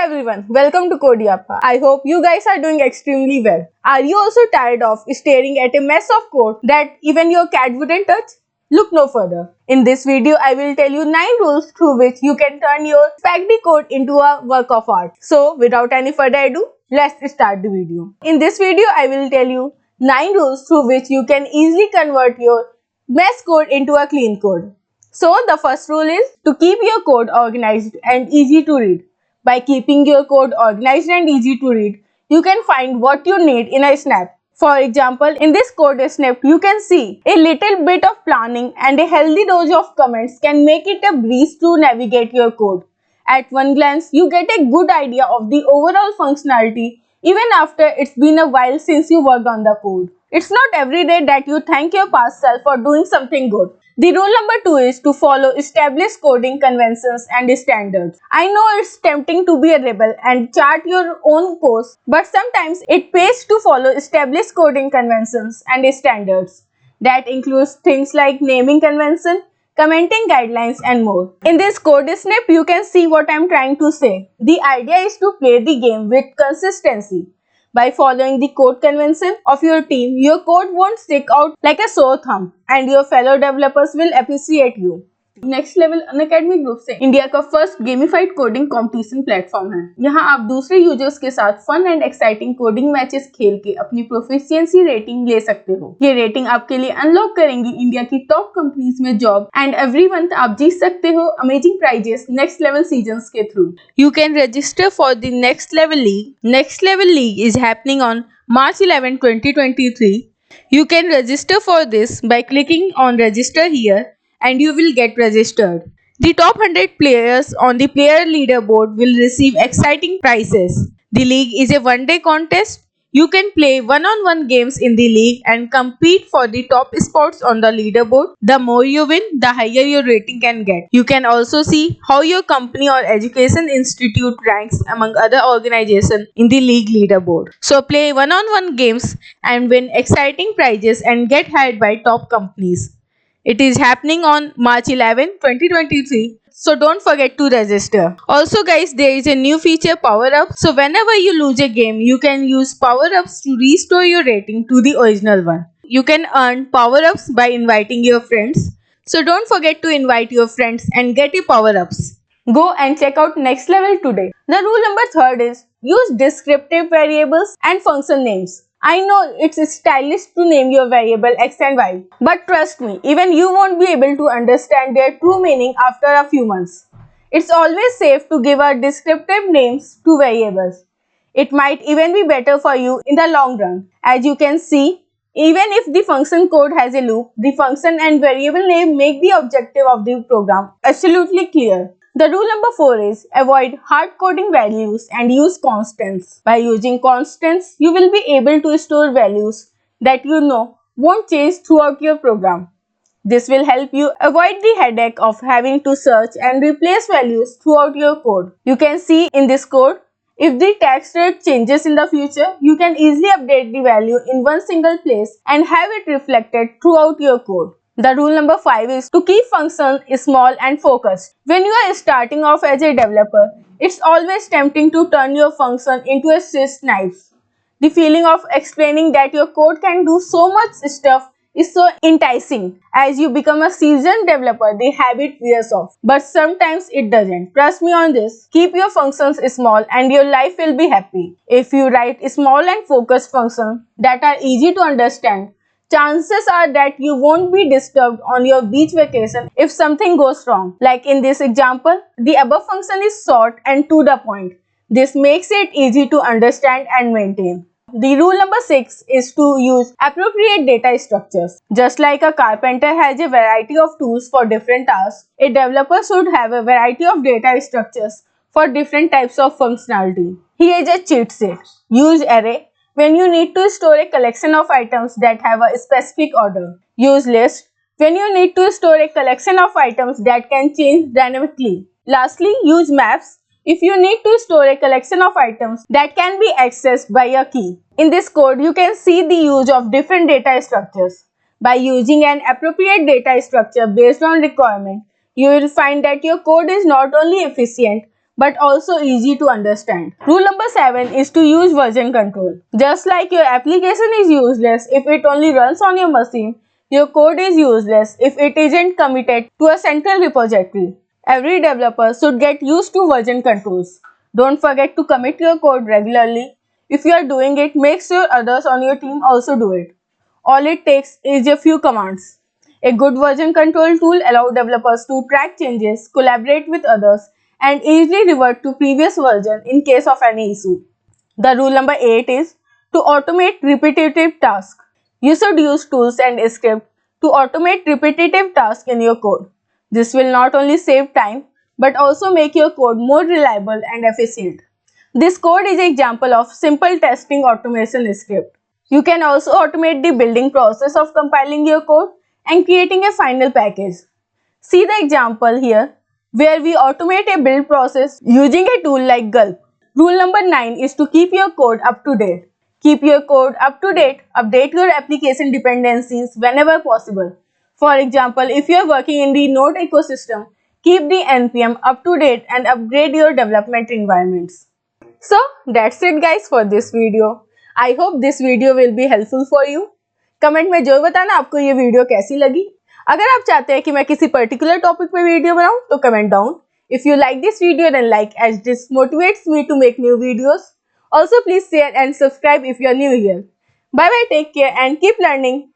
everyone, welcome to Codeiyapa. I hope you guys are doing extremely well. Are you also tired of staring at a mess of code that even your cat wouldn't touch? Look no further. In this video, I will tell you 9 rules through which you can turn your spaghetti code into a work of art. So, without any further ado, let's start the video. In this video, I will tell you 9 rules through which you can easily convert your mess code into a clean code. So, the first rule is to keep your code organized and easy to read. By keeping your code organized and easy to read, you can find what you need in a snap. For example, in this code snap, you can see a little bit of planning and a healthy dose of comments can make it a breeze to navigate your code. At one glance, you get a good idea of the overall functionality even after it's been a while since you worked on the code. It's not every day that you thank your past self for doing something good. The rule number 2 is to follow established coding conventions and standards. I know it's tempting to be a rebel and chart your own course, but sometimes it pays to follow established coding conventions and standards. That includes things like naming convention, commenting guidelines, and more. In this code snip, you can see what I'm trying to say. The idea is to play the game with consistency. By following the code convention of your team, your code won't stick out like a sore thumb and your fellow developers will appreciate you. Next level Unacademy group से India का first gamified coding competition platform है। यहाँ आप दूसरे users के साथ fun and exciting coding matches खेल के अपनी प्रोफिशिएंसी रेटिंग ले सकते हो। ये रेटिंग आपके लिए अनलॉक करेंगी इंडिया की टॉप कंपनीज में जॉब एंड एवरी मंथ आप जीत सकते हो amazing prizes next level seasons के through. You can register for the next level league. Next level league is happening on March 11, 2023. You can register for this by clicking on register here and you will get registered. The top 100 players on the player leaderboard will receive exciting prizes. The league is a one-day contest. You can play one-on-one games in the league and compete for the top spots on the leaderboard. The more you win, the higher your rating can get. You can also see how your company or education institute ranks among other organizations in the league leaderboard. So play one-on-one games and win exciting prizes and get hired by top companies. It is happening on March 11, 2023. So don't forget to register. Also guys, there is a new feature Power Up. So whenever you lose a game, you can use Power Ups to restore your rating to the original one. You can earn Power Ups by inviting your friends. So don't forget to invite your friends and get your Power Ups. Go and check out Next Level today. The rule number 3 is use descriptive variables and function names. I know it's stylish to name your variable x and y, but trust me, even you won't be able to understand their true meaning after a few months. It's always safe to give our descriptive names to variables. It might even be better for you in the long run. As you can see, even if the function code has a loop, the function and variable name make the objective of the program absolutely clear. The rule number 4 is avoid hard coding values and use constants. By using constants, you will be able to store values that you know won't change throughout your program. This will help you avoid the headache of having to search and replace values throughout your code. You can see in this code, if the tax rate changes in the future, you can easily update the value in one single place and have it reflected throughout your code. The rule number 5 is to keep functions small and focused. When you are starting off as a developer, it's always tempting to turn your function into a Swiss knife. The feeling of explaining that your code can do so much stuff is so enticing. As you become a seasoned developer, the habit wears off. But sometimes it doesn't. Trust me on this. Keep your functions small and your life will be happy. If you write small and focused functions that are easy to understand, chances are that you won't be disturbed on your beach vacation if something goes wrong. Like in this example, the above function is short and to the point. This makes it easy to understand and maintain. The rule number 6 is to use appropriate data structures. Just like a carpenter has a variety of tools for different tasks, a developer should have a variety of data structures for different types of functionality. Here is a cheat sheet. Use array when you need to store a collection of items that have a specific order. Use list when you need to store a collection of items that can change dynamically. Lastly, use maps if you need to store a collection of items that can be accessed by a key. In this code, you can see the use of different data structures. By using an appropriate data structure based on requirement, you will find that your code is not only efficient but also easy to understand. Rule number 7 is to use version control. Just like your application is useless if it only runs on your machine, your code is useless if it isn't committed to a central repository. Every developer should get used to version controls. Don't forget to commit your code regularly. If you are doing it, make sure others on your team also do it. All it takes is a few commands. A good version control tool allows developers to track changes, collaborate with others, and easily revert to previous version in case of any issue. The rule number 8 is to automate repetitive tasks. You should use tools and scripts to automate repetitive tasks in your code. This will not only save time but also make your code more reliable and efficient. This code is an example of simple testing automation script. You can also automate the building process of compiling your code and creating a final package. See the example here where we automate a build process using a tool like Gulp. Rule number 9 is to keep your code up to date. Keep your code up to date. Update your application dependencies whenever possible. For example, if you are working in the Node ecosystem, keep the NPM up to date and upgrade your development environments. So that's it guys for this video. I hope this video will be helpful for you. Comment में जरूर बताना आपको ये video कैसी लगी. अगर आप चाहते हैं कि मैं किसी पर्टिकुलर टॉपिक पे वीडियो बनाऊं तो comment down. If you like this video then like as this motivates me to make new videos. Also please share and subscribe if you are new here. Bye bye, take care and keep learning.